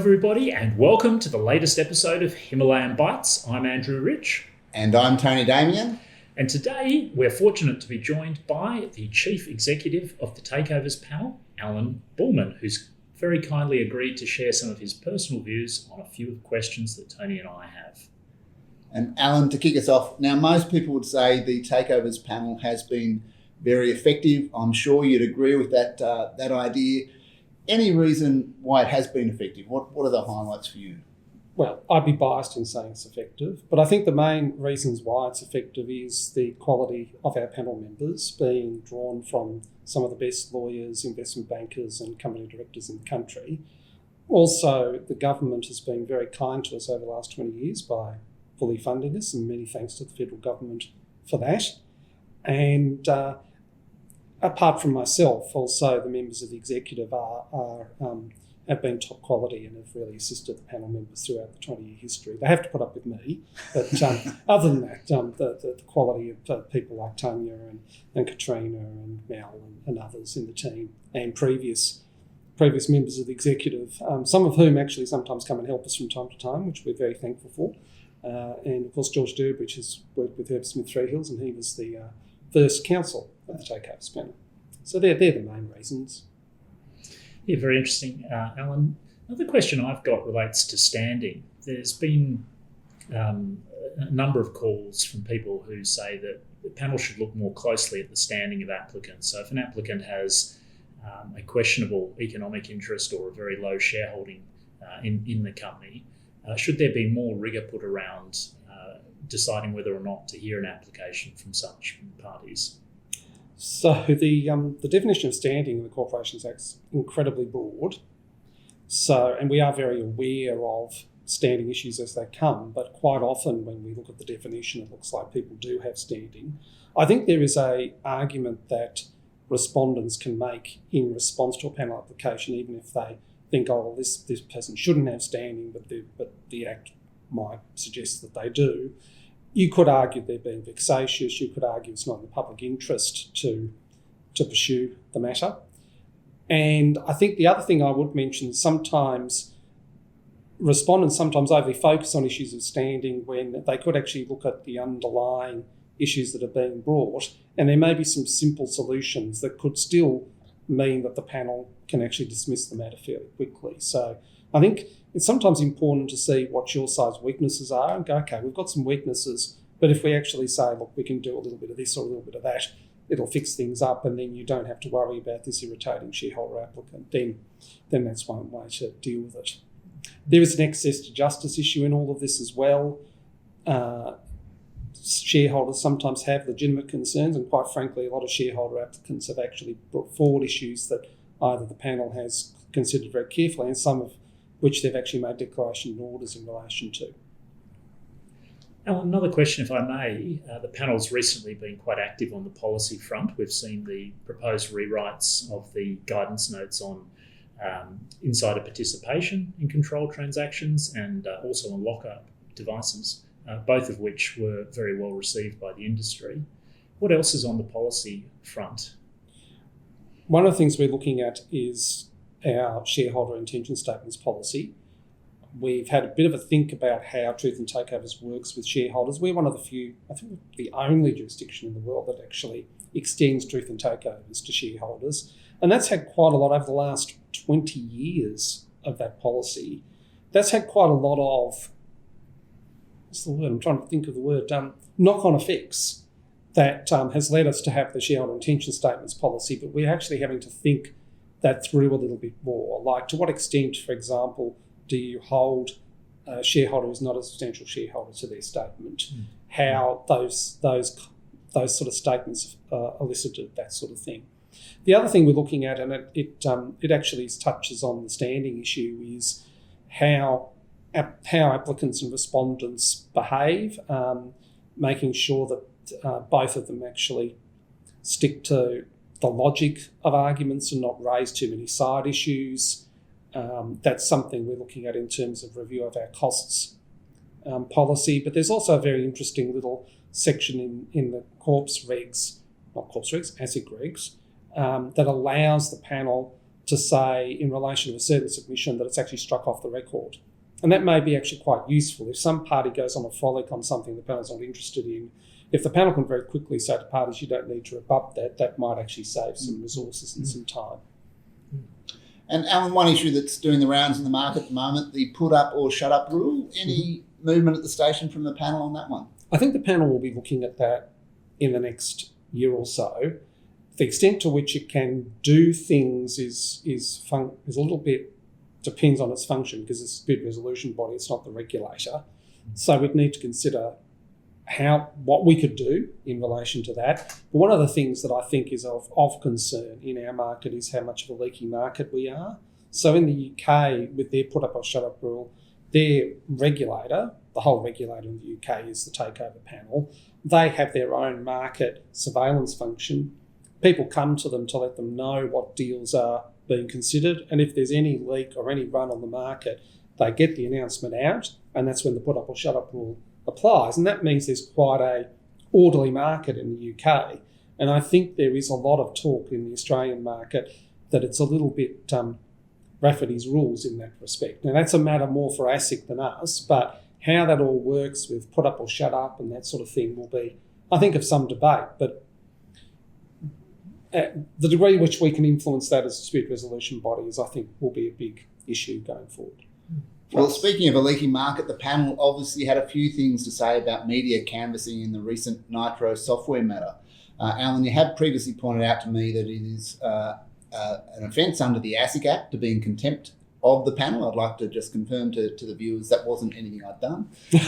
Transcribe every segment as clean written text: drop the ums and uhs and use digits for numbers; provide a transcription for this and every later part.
everybody, and welcome to the latest episode of Himalayan Bites. I'm Andrew Rich. And I'm Tony Damian. And today we're fortunate to be joined by the Chief Executive of the Takeovers Panel, Allan Bulman, who's very kindly agreed to share some of his personal views on a few of the questions that Tony and I have. And Allan, to kick us off, now most people would say the Takeovers Panel has been very effective. I'm sure you'd agree with that idea. Any reason why it has been effective? What are the highlights for you? Well, I'd be biased in saying it's effective, but I think the main reasons why it's effective is the quality of our panel members being drawn from some of the best lawyers, investment bankers and company directors in the country. Also, the government has been very kind to us over the last 20 years by fully funding us, and many thanks to the federal government for that. And apart from myself, also the members of the executive have been top quality and have really assisted the panel members throughout the 20-year history. They have to put up with me, but other than that, the quality of people like Tanya and Katrina and Mel and others in the team and previous members of the executive, some of whom actually sometimes come and help us from time to time, which we're very thankful for. And of course, George Durbridge has worked with Herb Smith Freehills, and he was the first counsel of the Takeovers Panel. So they're the main reasons. Yeah, very interesting. Allan, another question I've got relates to standing. There's been a number of calls from people who say that the panel should look more closely at the standing of applicants. So if an applicant has a questionable economic interest or a very low shareholding in the company, should there be more rigour put around deciding whether or not to hear an application from such parties? So the definition of standing in the Corporations Act is incredibly broad. And we are very aware of standing issues as they come, but quite often when we look at the definition, it looks like people do have standing. I think there is an argument that respondents can make in response to a panel application, even if they think, oh, well, this person shouldn't have standing, but the Act might suggest that they do. You could argue they're being vexatious. You could argue it's not in the public interest to pursue the matter. And I think the other thing I would mention is sometimes respondents overly focus on issues of standing when they could actually look at the underlying issues that are being brought, and there may be some simple solutions that could still mean that the panel can actually dismiss the matter fairly quickly. So I think it's sometimes important to see what your side's weaknesses are and go, okay, we've got some weaknesses, but if we actually say, look, we can do a little bit of this or a little bit of that, it'll fix things up, and then you don't have to worry about this irritating shareholder applicant, then that's one way to deal with it. There is an access to justice issue in all of this as well. Shareholders sometimes have legitimate concerns, and quite frankly, a lot of shareholder applicants have actually brought forward issues that either the panel has considered very carefully, and some of which they've actually made declaration and orders in relation to. Allan, another question, if I may. The panel's recently been quite active on the policy front. We've seen the proposed rewrites of the guidance notes on insider participation in controlled transactions and also on lockup devices, both of which were very well received by the industry. What else is on the policy front? One of the things we're looking at is our shareholder intention statements policy. We've had a bit of a think about how Truth in Takeovers works with shareholders. We're one of the few, I think the only jurisdiction in the world that actually extends Truth in Takeovers to shareholders. And that's had quite a lot over the last 20 years of that policy. That's had quite a lot of, what's the word? I'm trying to think of the word, knock-on effects that has led us to have the shareholder intention statements policy, but we're actually having to think that through a little bit more. Like, to what extent, for example, do you hold a shareholder who's not a substantial shareholder to their statement? How those sort of statements elicited that sort of thing. The other thing we're looking at, and it actually touches on the standing issue, is how applicants and respondents behave, making sure that both of them actually stick to the logic of arguments and not raise too many side issues. That's something we're looking at in terms of review of our costs policy. But there's also a very interesting little section in the ASIC regs, that allows the panel to say in relation to a certain submission that it's actually struck off the record. And that may be actually quite useful. If some party goes on a frolic on something the panel's not interested in, if the panel can very quickly say to parties, you don't need to rebut that, that might actually save some resources and some time. And Alan, one issue that's doing the rounds in the market at the moment, the put up or shut up rule. Any movement at the station from the panel on that one? I think the panel will be looking at that in the next year or so. The extent to which it can do things is a little bit, depends on its function, because it's a dispute resolution body, it's not the regulator. So we'd need to consider what we could do in relation to that. But one of the things that I think is of concern in our market is how much of a leaky market we are. So in the UK, with their put up or shut up rule, their regulator, the whole regulator in the UK is the Takeover Panel. They have their own market surveillance function. People come to them to let them know what deals are being considered, and if there's any leak or any run on the market, they get the announcement out, and that's when the put up or shut up rule applies. And that means there's quite a orderly market in the UK. And I think there is a lot of talk in the Australian market that it's a little bit Rafferty's rules in that respect. Now, that's a matter more for ASIC than us, but how that all works with put up or shut up and that sort of thing will be, I think, of some debate. But the degree which we can influence that as dispute resolution bodies, I think, will be a big issue going forward. Well, speaking of a leaky market, the panel obviously had a few things to say about media canvassing in the recent Nitro software matter. Alan, you have previously pointed out to me that it is an offence under the ASIC Act to be in contempt of the panel. I'd like to just confirm to the viewers that wasn't anything I'd done. So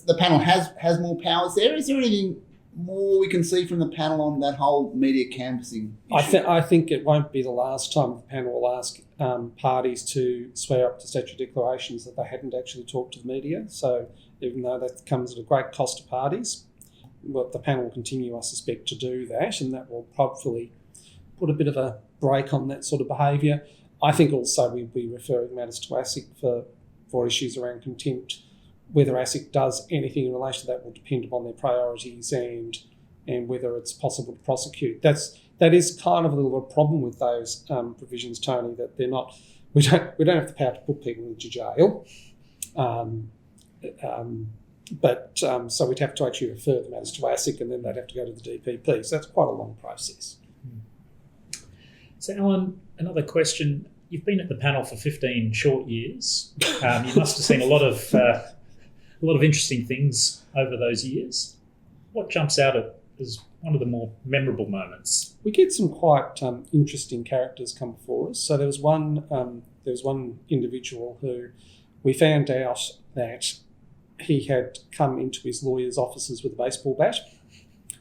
the panel has more powers there. Is there anything more we can see from the panel on that whole media canvassing issue? I think it won't be the last time the panel will ask parties to swear up to statutory declarations that they hadn't actually talked to the media. So even though that comes at a great cost to parties, the panel will continue, I suspect, to do that, and that will hopefully put a bit of a break on that sort of behaviour. I think also we'll be referring matters to ASIC for issues around contempt. Whether ASIC does anything in relation to that will depend upon their priorities and whether it's possible to prosecute. That is kind of a little bit of a problem with those provisions, Tony, that they're not. We don't have the power to put people into jail, so we'd have to actually refer the matters to ASIC, and then they'd have to go to the DPP. So that's quite a long process. So, Alan, another question. You've been at the panel for 15 short years. You must have seen a lot of interesting things over those years. What jumps out as one of the more memorable moments? We get some quite interesting characters come before us. So there was one individual who we found out that he had come into his lawyer's offices with a baseball bat.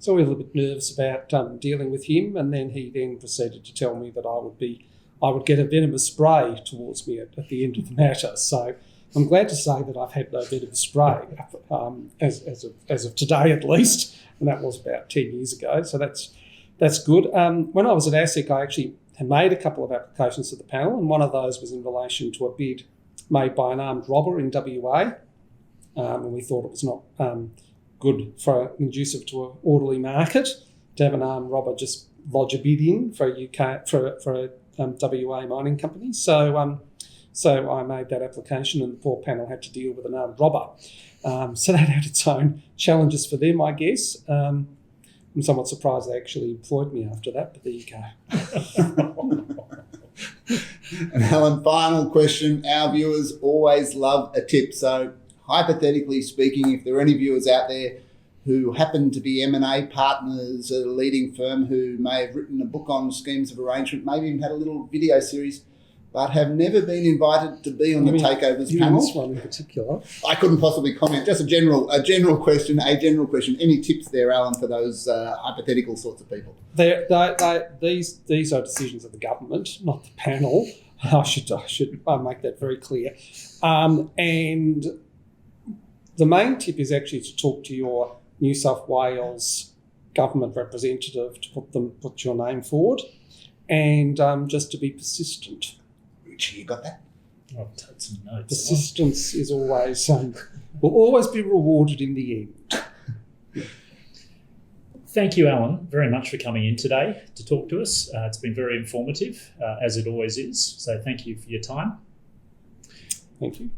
So we were a little bit nervous about dealing with him, and then he proceeded to tell me that I would get a venomous spray towards me at the end of the matter. So I'm glad to say that I've had no venomous spray as of today at least, and that was about 10 years ago. So that's good. When I was at ASIC, I actually had made a couple of applications to the panel, and one of those was in relation to a bid made by an armed robber in WA, and we thought it was not good conducive to an orderly market to have an armed robber just lodge a bid in for a WA mining company. So I made that application, and the poor panel had to deal with an armed robber. So that had its own challenges for them, I guess. I'm somewhat surprised they actually employed me after that, but there you go. And Alan, final question. Our viewers always love a tip. So hypothetically speaking, if there are any viewers out there who happen to be M&A partners at a leading firm who may have written a book on schemes of arrangement, maybe even had a little video series, but have never been invited to be on the Takeovers panel. This one in particular. I couldn't possibly comment. Just a general question. Any tips there, Alan, for those hypothetical sorts of people? These are decisions of the government, not the panel. I should make that very clear. And the main tip is actually to talk to your New South Wales government representative to put your name forward, and just to be persistent. Richie, you got that? I'll take some notes. Persistence is always will always be rewarded in the end. Thank you, Allan, very much for coming in today to talk to us. It's been very informative, as it always is. So thank you for your time. Thank you.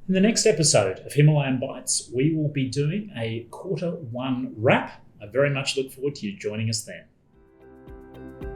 In the next episode of Himalayan Bites, we will be doing a Q1 wrap. I very much look forward to you joining us then.